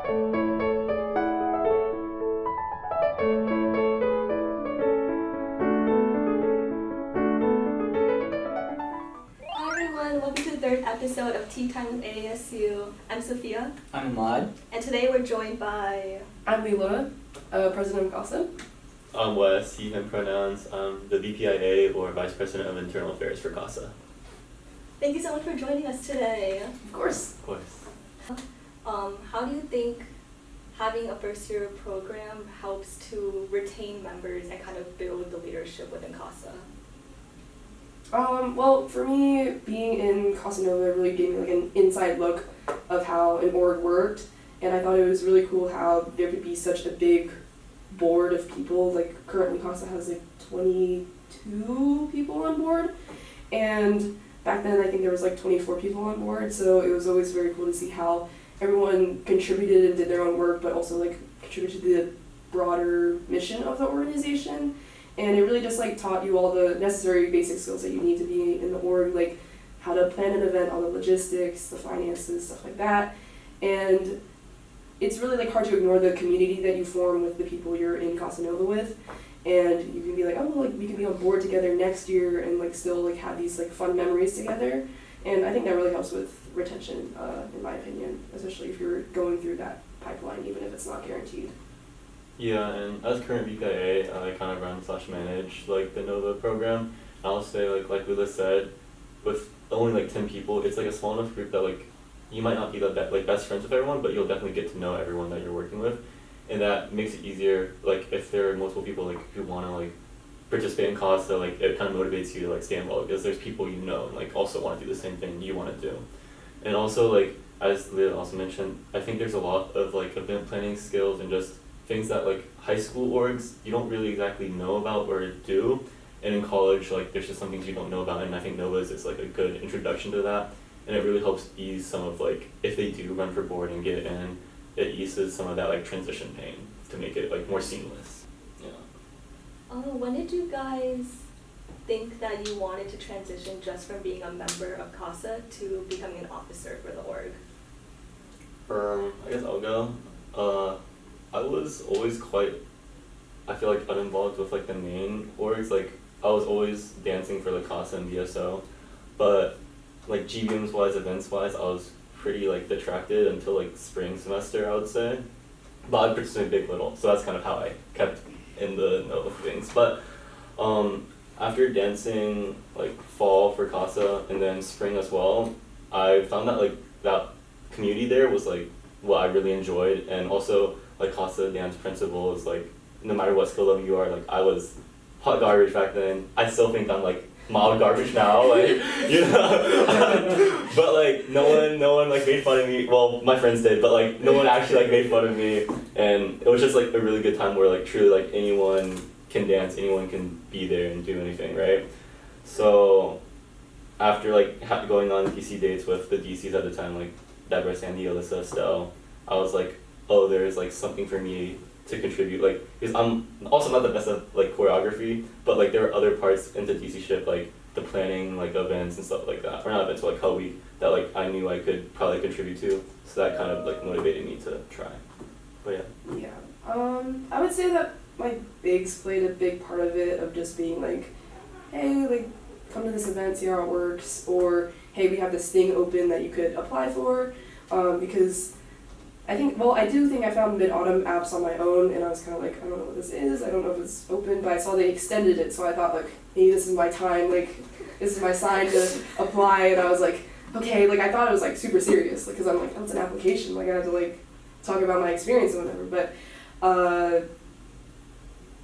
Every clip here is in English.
Hi everyone, welcome to the third episode of Tea Time with AASU. I'm Sophia, I'm Ahmad. and today we're joined by... I'm Leila, president of CASA. I'm Wes, he, him pronouns. I'm the VPIA or Vice President of Internal Affairs for CASA. Thank you so much for joining us today. Of course. Of course. How do you think having a first year program helps to retain members and kind of build the leadership within CASA? Well, for me, being in Casa Nova really gave me like an inside look of how an org worked, and I thought it was really cool how there could be such a big board of people. Like currently Casa has like 22 people on board, and back then I think there was like 24 people on board, so it was always very cool to see how everyone contributed and did their own work, but also like contributed to the broader mission of the organization. And it really just like taught you all the necessary basic skills that you need to be in the org, like how to plan an event, all the logistics, the finances, stuff like that. And it's really like hard to ignore the community that you form with the people you're in Casa Nova with. And you can be like, oh, like we can be on board together next year and like still like have these like fun memories together. And I think that really helps with retention, in my opinion, especially if you're going through that pipeline, even if it's not guaranteed. Yeah, and as current VPIA, I kind of run / manage like the Nova program. I'll say like Lila said, with only like 10 people, it's like a small enough group that like you might not be the best friends with everyone, but you'll definitely get to know everyone that you're working with, and that makes it easier. Like if there are multiple people like who want to like participate in CASA, like it kind of motivates you to like stay involved because there's people you know and like also want to do the same thing you want to do. And also like as Leah also mentioned, I think there's a lot of like event planning skills and just things that like high school orgs you don't really exactly know about or do, and in college like there's just some things you don't know about, and I think Nova's is like a good introduction to that, and it really helps ease some of like if they do run for board and get in, it eases some of that like transition pain to make it like more seamless. Yeah. When did you guys think that you wanted to transition just from being a member of CASA to becoming an officer for the org? I guess I'll go. I was always quite, I feel like, uninvolved with like the main orgs. Like I was always dancing for like CASA and BSO, but like GBMs wise, events wise, I was pretty like detracted until like spring semester, I would say. But I'd participate big little, so that's kind of how I kept in the know of things. But after dancing like fall for CASA and then spring as well, I found that like that community there was like what I really enjoyed, and also like CASA dance principal is like no matter what skill level you are, like I was hot garbage back then. I still think I'm like mild garbage now, like you know. But like no one like made fun of me. Well, my friends did, but like no one actually like made fun of me, and it was just like a really good time where like truly like anyone can dance, anyone can be there and do anything, right? So after like going on DC dates with the DCs at the time, like Deborah, Sandy, Alyssa, Estelle, I was like, oh, there's like something for me to contribute, like because I'm also not the best at like choreography, but like there are other parts into DC ship, like the planning like events and stuff like that, or not events, but like Hell Week, that like I knew I could probably contribute to, so that kind of like motivated me to try. But yeah. I would say that my bigs played a big part of it, of just being like, hey, like come to this event, see how it works, or hey, we have this thing open that you could apply for, because I do think I found Mid-Autumn apps on my own, and I was kind of like, I don't know what this is, I don't know if it's open, but I saw they extended it, so I thought like, hey, this is my time, like, this is my sign to apply, and I was like, okay, like, I thought it was like super serious, like, cause I'm like, oh, it's an application, like, I had to like, talk about my experience and whatever, but,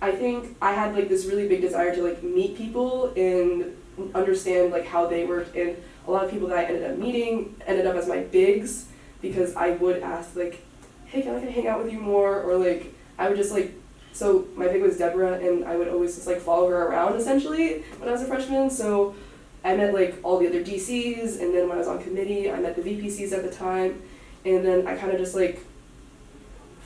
I think I had like this really big desire to like meet people and understand like how they work, and a lot of people that I ended up meeting ended up as my bigs, because I would ask like, hey, can I hang out with you more, or like I would just like, so my big was Deborah, and I would always just like follow her around essentially when I was a freshman. So I met like all the other DCs, and then when I was on committee I met the VPCs at the time, and then I kind of just like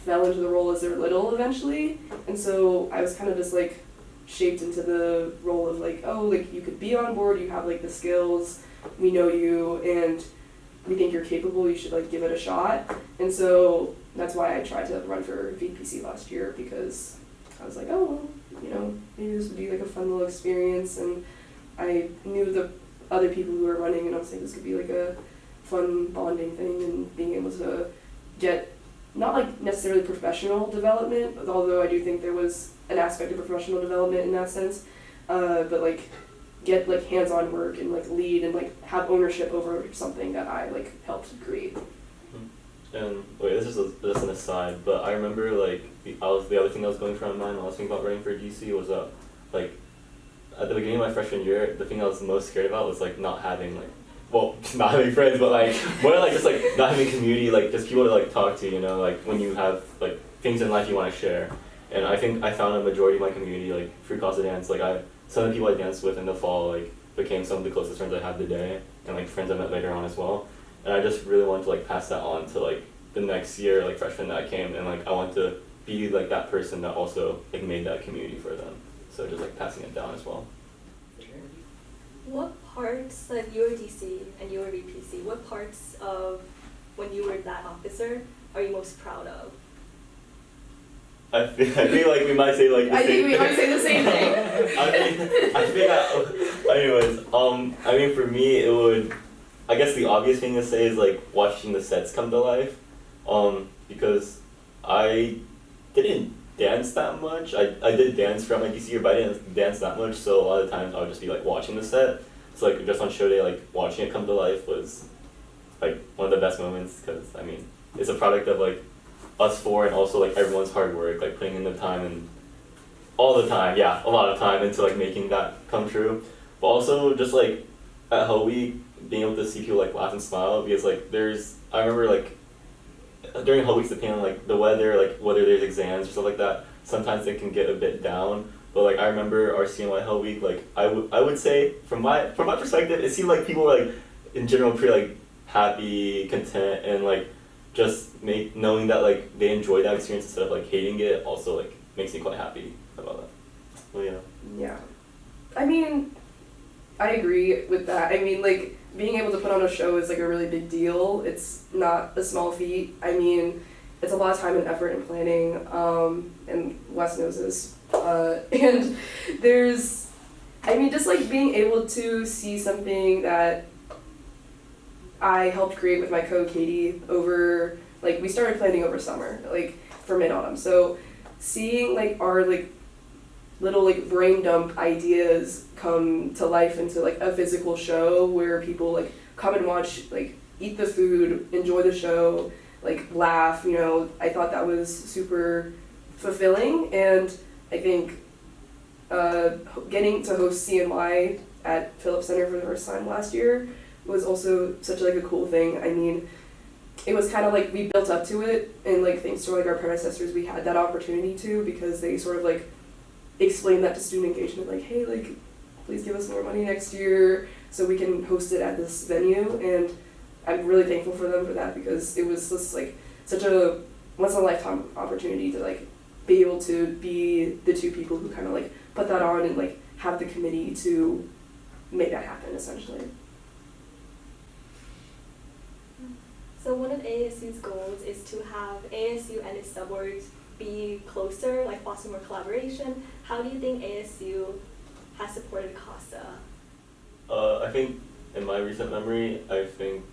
fell into the role as their little eventually, and so I was kind of just like shaped into the role of like, oh, like you could be on board, you have like the skills, we know you, and we think you're capable, you should like give it a shot. And so that's why I tried to run for VPC last year, because I was like, oh, well, you know, maybe this would be like a fun little experience. And I knew the other people who were running, and I was like, this could be like a fun bonding thing, and being able to get not like necessarily professional development, although I do think there was an aspect of professional development in that sense, but like get like hands-on work and like lead and like have ownership over something that I like helped create. And wait, this is just an aside, but I remember like the other thing that was going through my mind when I was thinking about running for DC was like at the beginning of my freshman year, the thing I was most scared about was like not having like, well, not having friends, but like more like just like not having community, like just people to like talk to, you know, like when you have like things in life you want to share. And I think I found a majority of my community like through Casa Dance. Like some of the people I danced with in the fall like became some of the closest friends I had today, and like friends I met later on as well. And I just really wanted to like pass that on to like the next year, like freshman that came, and like I want to be like that person that also like made that community for them. So just like passing it down as well. What parts, like you were DC and you were VPC, what parts of when you were that officer are you most proud of? I feel like we might say like the I same think we thing. might say the same thing. I mean for me it would, I guess the obvious thing to say is like watching the sets come to life, because I didn't dance that much. I did dance throughout my DC year, but I didn't dance that much, so a lot of times I would just be like watching the set. So like just on show day, like watching it come to life was like one of the best moments, because I mean it's a product of like us four and also like everyone's hard work, like putting in the time and all the time, yeah, a lot of time into like making that come true. But also just like at Hell Week, being able to see people like laugh and smile, because like I remember like during Hell Weeks, depending on like the weather, like whether there's exams or stuff like that, sometimes it can get a bit down. But like I remember our CNY Hell Week, like I would say from my perspective, it seemed like people were like in general pretty like happy, content, and like just knowing that like they enjoyed that experience instead of like hating it also like makes me quite happy about that. Well, yeah. Yeah. I mean, I agree with that. I mean, like, being able to put on a show is like a really big deal. It's not a small feat. I mean, it's a lot of time and effort and planning, and Wes knows this. And there's, I mean, just like being able to see something that I helped create with my co-Katie over, like, we started planning over summer, like, for mid-autumn. So seeing like our like little like brain dump ideas come to life into like a physical show where people like come and watch, like eat the food, enjoy the show, like laugh, you know, I thought that was super fulfilling. And I think getting to host CNY at Phillips Center for the first time last year was also such like a cool thing. I mean, it was kind of like we built up to it, and like thanks to like our predecessors we had that opportunity to, because they sort of like explain that to student engagement, like, hey, like, please give us more money next year so we can host it at this venue. And I'm really thankful for them for that, because it was just like such a once in a lifetime opportunity to like be able to be the two people who kind of like put that on and like have the committee to make that happen essentially. So one of ASU's goals is to have ASU and its subwards be closer, like foster more collaboration. How do you think ASU has supported CASA? I think in my recent memory, I think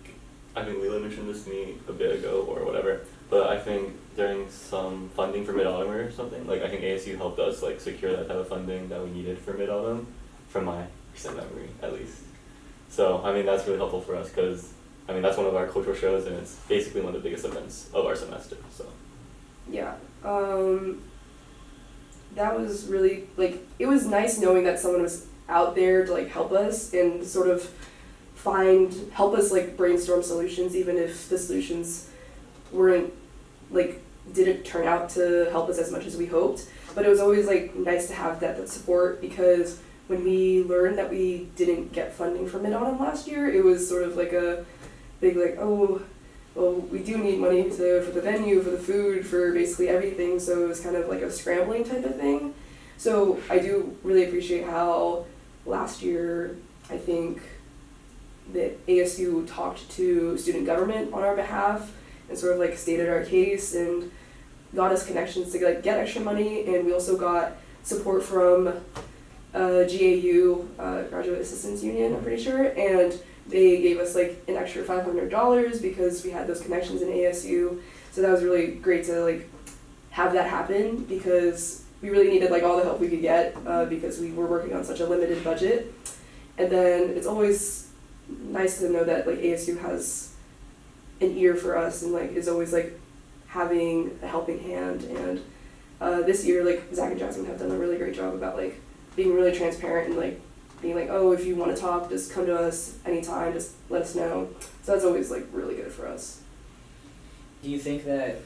Leela mentioned this to me a bit ago or whatever, but I think during some funding for mid-autumn or something, like I think ASU helped us like secure that type of funding that we needed for mid-autumn, from my recent memory at least. So I mean that's really helpful for us, because I mean that's one of our cultural shows and it's basically one of the biggest events of our semester. So Yeah. That was really, like, it was nice knowing that someone was out there to, like, help us and sort of help us, like, brainstorm solutions, even if the solutions weren't, like, didn't turn out to help us as much as we hoped. But it was always, like, nice to have that support, because when we learned that we didn't get funding for Mid-Autumn last year, it was sort of like a big, like, oh, well, we do need money for the venue, for the food, for basically everything, so it was kind of like a scrambling type of thing. So I do really appreciate how last year, I think, that ASU talked to student government on our behalf and sort of like stated our case and got us connections to like get extra money, and we also got support from GAU, Graduate Assistants Union, I'm pretty sure, and they gave us like an extra $500 because we had those connections in ASU. So that was really great to like have that happen, because we really needed like all the help we could get because we were working on such a limited budget. And then it's always nice to know that like ASU has an ear for us and like is always like having a helping hand. And this year, like Zach and Jasmine have done a really great job about like being really transparent and like being like, oh, if you want to talk, just come to us anytime, just let us know. So that's always like really good for us. Do you think that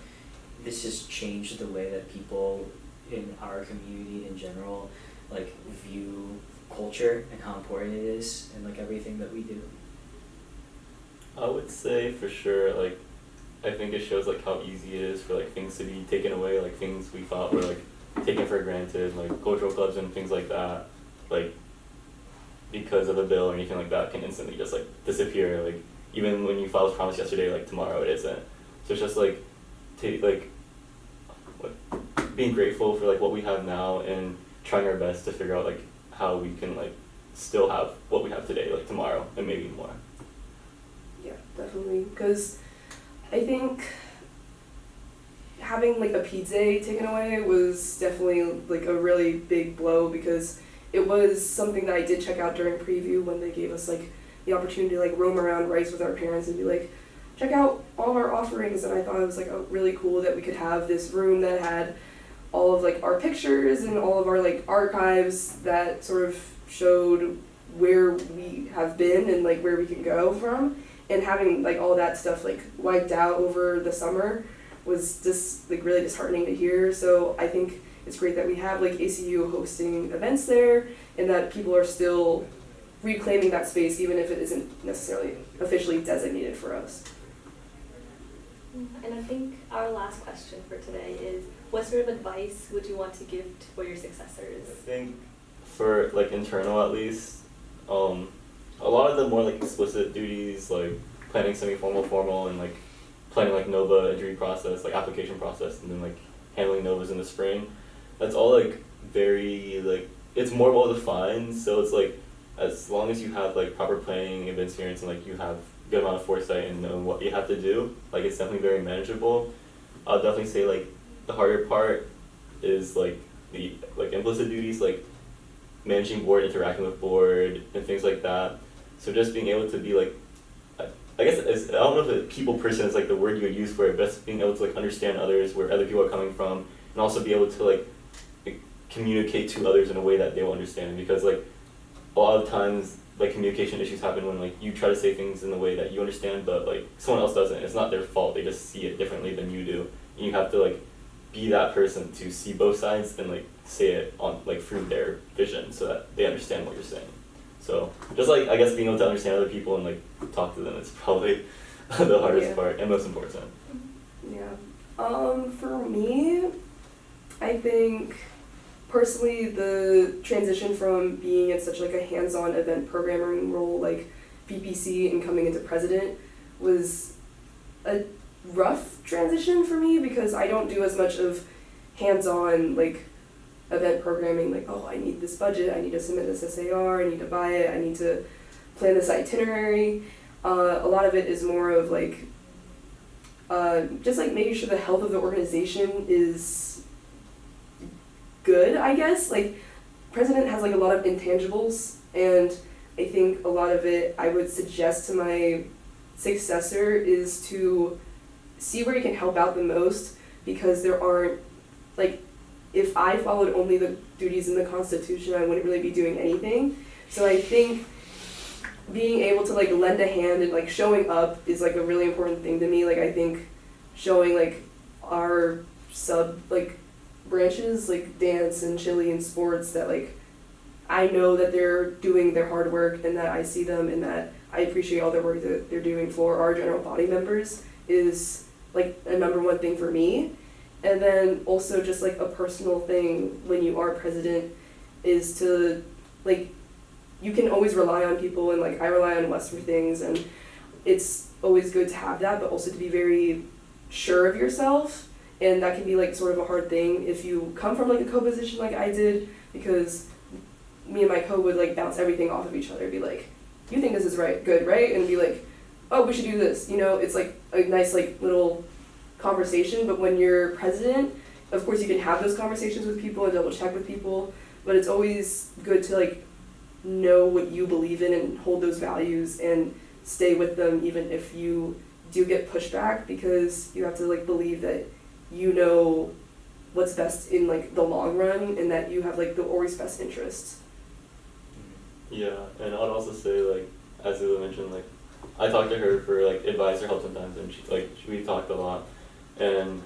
this has changed the way that people in our community in general like view culture and how important it is in like everything that we do? I would say for sure, like, I think it shows like how easy it is for like things to be taken away, like things we thought were like taken for granted, like cultural clubs and things like that, like because of a bill or anything like that can instantly just like disappear. Like even when you filed promise yesterday, like tomorrow it isn't. So it's just like being grateful for like what we have now and trying our best to figure out like how we can like still have what we have today, like tomorrow and maybe more. Yeah, definitely. Because I think having like a pizza taken away was definitely like a really big blow, because it was something that I did check out during preview when they gave us like the opportunity to like roam around Rice with our parents and be like, check out all of our offerings. And I thought it was like really cool that we could have this room that had all of like our pictures and all of our like archives that sort of showed where we have been and like where we can go from. And having like all that stuff like wiped out over the summer was just like really disheartening to hear. So I think it's great that we have like ACU hosting events there and that people are still reclaiming that space even if it isn't necessarily officially designated for us. And I think our last question for today is, what sort of advice would you want to give for your successors? I think for like internal at least, a lot of the more like explicit duties like planning semi-formal, formal, and like planning like NOVA interview process, like application process, and then like handling NOVAs in the spring, that's all like very like, it's more well defined. So it's like as long as you have like proper planning and experience and like you have good amount of foresight and know what you have to do, like it's definitely very manageable. I'll definitely say like the harder part is like the like implicit duties, like managing board, interacting with board, and things like that. So just being able to be like, I guess I don't know if a people person is like the word you would use for it, but just being able to like understand others, where other people are coming from, and also be able to like communicate to others in a way that they will understand. Because like a lot of times like communication issues happen when like you try to say things in the way that you understand, but like someone else doesn't. It's not their fault. They just see it differently than you do. And you have to like be that person to see both sides and like say it on like through their vision so that they understand what you're saying. So just like I guess being able to understand other people and like talk to them is probably the hardest part and most important. Yeah. For me, I think personally the transition from being in such like a hands-on event programming role like VPC and coming into president was a rough transition for me, because I don't do as much of hands-on like event programming, like, oh, I need this budget, I need to submit this SAR, I need to buy it, I need to plan this itinerary. A lot of it is more of like just like making sure the health of the organization is good, I guess. Like president has like a lot of intangibles, and I think a lot of it I would suggest to my successor is to see where you can help out the most, because there aren't like, if I followed only the duties in the Constitution, I wouldn't really be doing anything. So I think being able to like lend a hand and like showing up is like a really important thing to me. Like I think showing like our sub like branches like dance and chili and sports that like I know that they're doing their hard work and that I see them and that I appreciate all their work that they're doing for our general body members is like a number one thing for me. And then also just like a personal thing when you are president is to like you can always rely on people, and like I rely on Wes for things, and it's always good to have that, but also to be very sure of yourself. And that can be like sort of a hard thing if you come from like a co-position like I did, because me and my co would like bounce everything off of each other, be like, you think this is right, good, right? And be like, oh, we should do this. You know, it's like a nice like little conversation. But when you're president, of course you can have those conversations with people and double check with people, but it's always good to like know what you believe in and hold those values and stay with them even if you do get pushback, because you have to like believe that you know what's best in like the long run and that you have like the always best interests. Yeah, and I'd also say, like, as Lila mentioned, like, I talked to her for like advice or help sometimes, and we talked a lot. And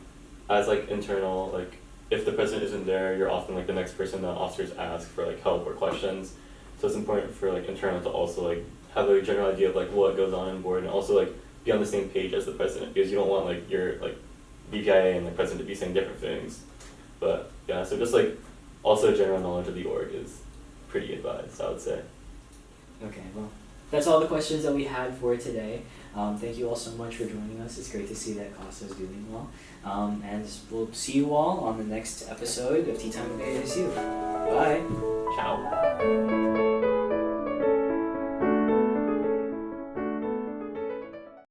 as like internal, like if the president isn't there, you're often like the next person that officers ask for like help or questions. So it's important for like internal to also like have a general idea of like what goes on board, and also like be on the same page as the president, because you don't want like your like BPIA and the president to be saying different things. But yeah, so just like also general knowledge of the org is pretty advised, I would say. Okay, well, that's all the questions that we had for today. Thank you all so much for joining us. It's great to see that CASA is doing well. And we'll see you all on the next episode of Tea Time with ASU. Bye!